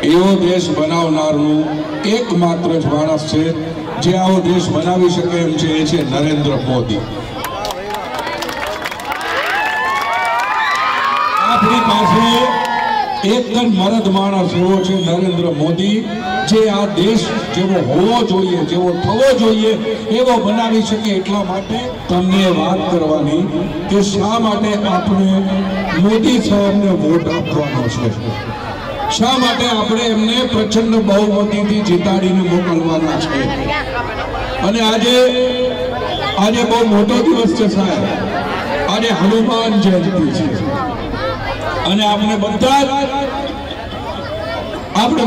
એવો દેશ બનાવનારનું એકમાત્ર જ માણસ છે જે આવો દેશ બનાવી શકે એમ છે, એ છે નરેન્દ્ર મોદી. આપણી પાસે એક જ મરદ માણસ એવો છે નરેન્દ્ર મોદી, જે આ દેશ જેવો હોવો જોઈએ, જેવો થવો જોઈએ એવો બનાવી શકે. એટલા માટે તમને વાત કરવાની કે શા માટે આપણે મોદી સાહેબને વોટ આપવાનો છે, શા માટે આપણે એમને પ્રચંડ બહુમતીથી જીતાડીને મોકલવાના છે. અને આજે બહુ મોટો દિવસ છે સાહેબ. આજે હનુમાન જયંતિ છે અને આપણે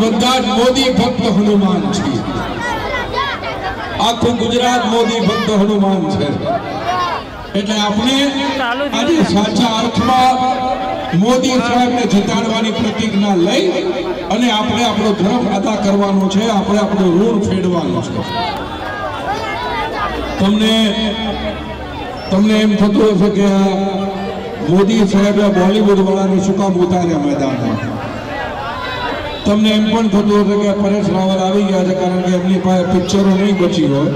બધા જ મોદી ભક્ત હનુમાન છીએ. આખું ગુજરાત મોદી ભક્ત હનુમાન છે. એટલે આપણે આજે સાચા અર્થમાં મોદી સાહેબને જીતાડવાની પ્રતિજ્ઞા લઈ અને આપણે આપણો ધર્મ અદા કરવાનો છે, આપણે આપણું ઋણ ફેડવાનું છે. તમને એમ થતું હશે કે મોદી સાહેબે બોલીવુડ વાળાને શું કામ ઉતાર્યા મેદાનમાં. તમને એમ પણ થતું હશે કે પરેશ રાવલ આવી ગયા છે કારણ કે એમની પાસે પિક્ચરો નહીં બચી હોય,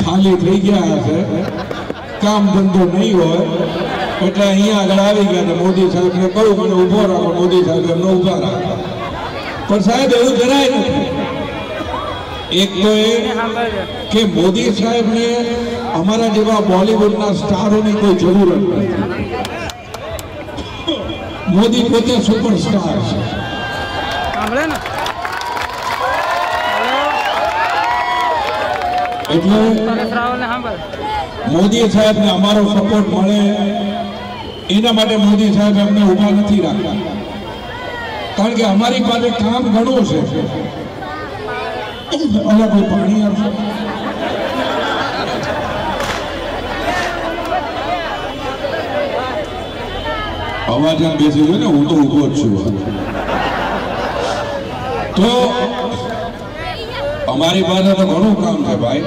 ખાલી થઈ ગયા હશે, કામ ધંધો નહીં હોય એટલે અહીંયા આગળ આવી ગયા છે. મોદી સાહેબને કહું મને ઊભો રાખો, મોદી સાહેબ એમને ઊભા રાખો. પણ સાહેબ એવું જરાય નથી. એક તો એ કે મોદી સાહેબને અમારા જેવા બોલીવુડના સ્ટારોની કોઈ જરૂર નથી. મોદી પોતે સુપરસ્ટાર છે. એટલે મોદી સાહેબને અમારો સપોર્ટ મળે એના માટે મોદી સાહેબ એમને ઉભા નથી રાખતા, કારણ કે અમારી પાસે કામ ઘણું છે. અલગ કોઈ પાણી આપશે? અવાજ આમ બેસી ગયો ને, હું તો ઉભો જ છું. તો અમારી પાસે તો ઘણું કામ છે ભાઈ,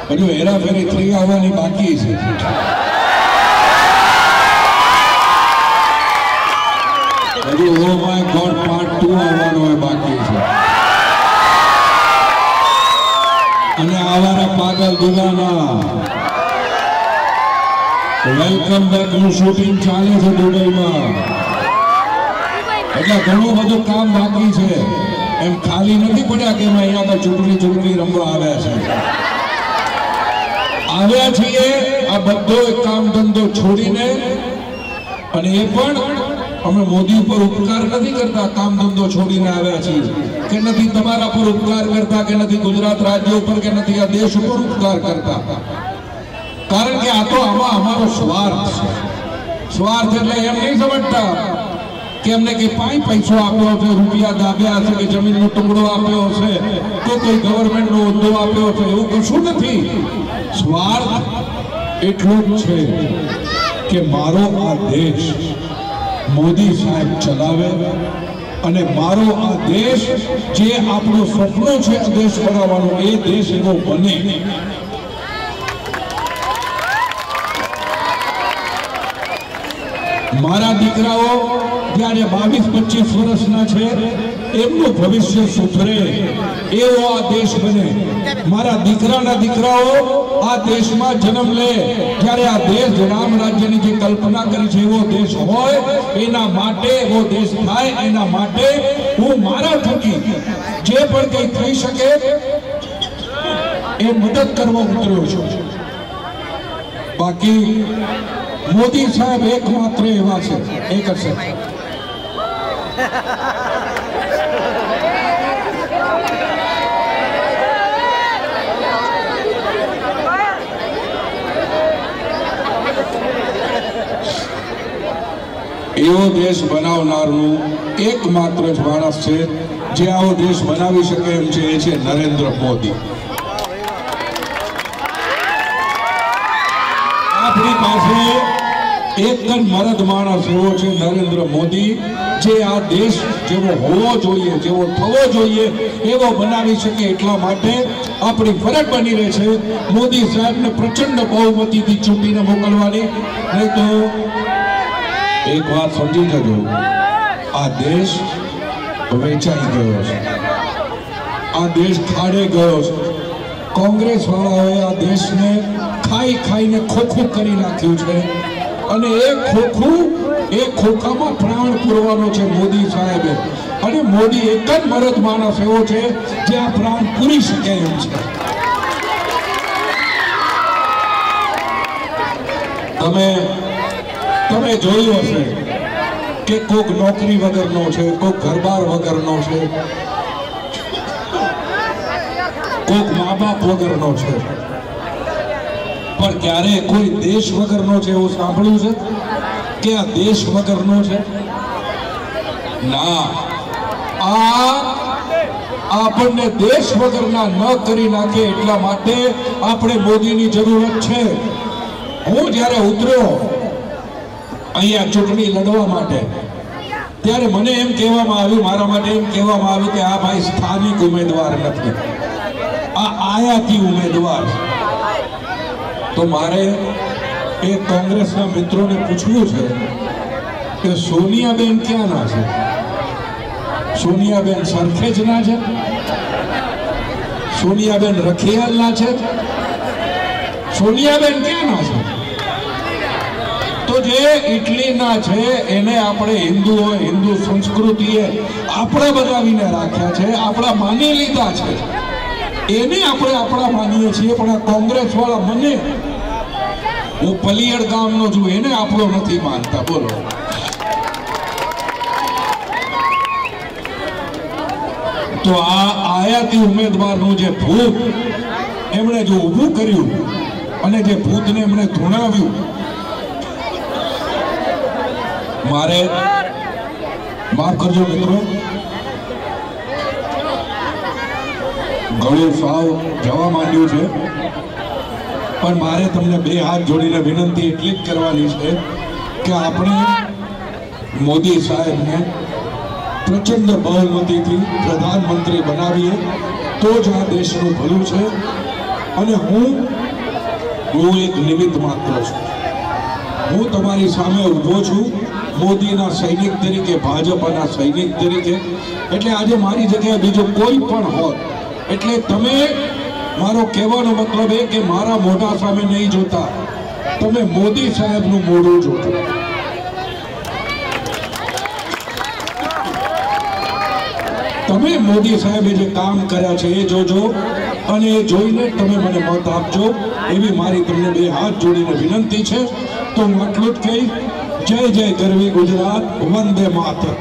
હજુ હેરાફેરી થઈ આવવાની બાકી છે. હજુ ઓ માય ગોડ પાર્ટ 2 આવવાનો હોય બાકી છે. અને આવારા પાગલ દુગાના વેલકમ બેક નું શૂટિંગ ચાલે છે દુબઈમાં. એટલે ઘણું બધું કામ બાકી છે. એમ ખાલી નથી પડ્યા કે અહીંયા તો ચૂંટણી રમવા આવ્યા છીએ. આ બધો કામ ધંધો છોડીને, અને એ પણ અમે મોદી ઉપર ઉપકાર નથી કરતા, કામ ધંધો છોડીને આવ્યા છીએ. કે નથી તમારા પર ઉપકાર કરતા, કે નથી ગુજરાત રાજ્ય ઉપર, કે નથી આ દેશ ઉપર ઉપકાર કરતા. કારણ કે આ તો આમાં અમારો સ્વાર્થ છે. સ્વાર્થ એટલે એમ નહીં સમજતા કે એમને કે પૈસો આપ્યો છે, રૂપિયા દાબ્યા છે, કે જમીનનો ટુકડો આપ્યો છે, તો કોઈ ગવર્મેન્ટનો હોદ્દો આપ્યો છે, એવું કશું નથી. સ્વાર્થ એટલું જ છે કે મારો આ દેશ મોદી સાહેબ ચલાવે અને મારો આ દેશ જે આપણું સપનું છે દેશ બનાવવાનો, એ દેશ એવો બને. મારા દીકરાઓ જ્યારે 22-25 વર્ષના છે એમનું ભવિષ્ય સુધરે એવો આ દેશ બને. મારા દીકરાના દીકરાઓ આ દેશમાં જન્મ લે, જ્યારે આ દેશ રામ રાજ્યની જે કલ્પના કરી છે એવો દેશ હોય, એના માટે એવો દેશ થાય, એના માટે હું મારા થકી જે પણ કંઈ થઈ શકે એ મદદ કરવા ઉતર્યો છું. બાકી મોદી સાહેબ એકમાત્ર એવા છે, એક જ છે. એવો દેશ બનાવનારનું એકમાત્ર જ માણસ છે જે આવો દેશ બનાવી શકે એમ છે, એ છે નરેન્દ્ર મોદી. આપણી પાસે એક જ મરદ માણસ એવો છે નરેન્દ્ર મોદી, જે આ દેશ જેવો હોવો જોઈએ, જેવો થવો જોઈએ એવો બનાવી શકે. એટલા માટે આપણી ફરજ બની રહે છે મોદી સાહેબને પ્રચંડ બહુમતીથી ચૂંટીને મોકલવાની. નહીં તો એક વાત સમજી જજો, આ દેશ વેચાઈ ગયો છે, આ દેશ ખાડે ગયો છે। કોંગ્રેસ વાળાઓએ આ દેશને ખાઈ ખાઈને ખોખું કરી નાખ્યું છે અને એ ખોખામાં પ્રાણ પૂરવાનો છે મોદી સાહેબે। અને મોદી એક જ મરદ માણસ એવો છે જે આ પ્રાણ પૂરી શકે એમ છે। તમે જોયું હશે કે કોક નોકરી વગરનો છે, કોક ઘરબાર વગરનો છે, કોક મા બાપ વગરનો છે, પણ ક્યારે કોઈ દેશ વગરનો છે એવું સાંભળ્યું છે કે આ દેશ વગરનો છે? ના, આ આપણને દેશ વગરના ન કરી નાખે એટલા માટે આપણે મોદીની જરૂરત છે। હું જ્યારે ઉતર્યો અહીંયા ચૂંટણી લડવા માટે ત્યારે મને એમ કહેવામાં આવ્યું, મારા માટે એમ કહેવામાં આવ્યું કે આ ભાઈ સ્થાનિક ઉમેદવાર નથી, આ આયાતી ઉમેદવાર। તો મારે એ કોંગ્રેસના મિત્રોને પૂછવું છે કે સોનિયાબેન ક્યાંના છે? સોનિયાબેન સરખેજના છે? સોનિયાબેન રખિયાલના છે? સોનિયાબેન ક્યાંના છે? તો જે ઇટલીના છે એને આપણે હિન્દુઓ, હિન્દુ સંસ્કૃતિએ આપણા બનાવીને રાખ્યા છે, આપણા માની લીધા છે, એને આપણે આપણા માનીએ છીએ। પણ આ કોંગ્રેસ વાળા મને, હું પલિયડ ગામનો છું, એને આપણો નથી માનતા। બોલો, તો આ આયાતી ઉમેદવારનું જે ભૂત એમણે જો ઊભું કર્યું અને જે ભૂતને એમણે ધૂણાવ્યું, મારે માફ કરજો મિત્રો, ગળું સાવ જવા માંડ્યું છે, પણ મારે તમને બે હાથ જોડીને વિનંતી એટલી જ કરવાની છે કે આપણે મોદી સાહેબને પ્રચંડ બહુમતીથી પ્રધાનમંત્રી બનાવીએ તો જ આ દેશનું ભલું છે। અને હું એક નિમિત્ત માત્ર છું, હું તમારી સામે ઊભો છું મોદીના સૈનિક તરીકે, ભાજપના સૈનિક તરીકે। એટલે આજે મારી જગ્યાએ બીજો કોઈ પણ હોત, એટલે તમે, મારો કહેવાનો મતલબ એ કે મારા મોઢા સામે નહીં જોતા, તમે મોદી સાહેબનું મોઢું જોજો। તમે મોદી સાહેબે જે કામ કર્યા છે એ જોજો અને એ જોઈને તમે મને મત આપજો, એવી મારી તમને બે હાથ જોડીને વિનંતી છે। તો હું આટલું જ કહીશ। જય જય ગરવી ગુજરાત, વંદે માતરમ।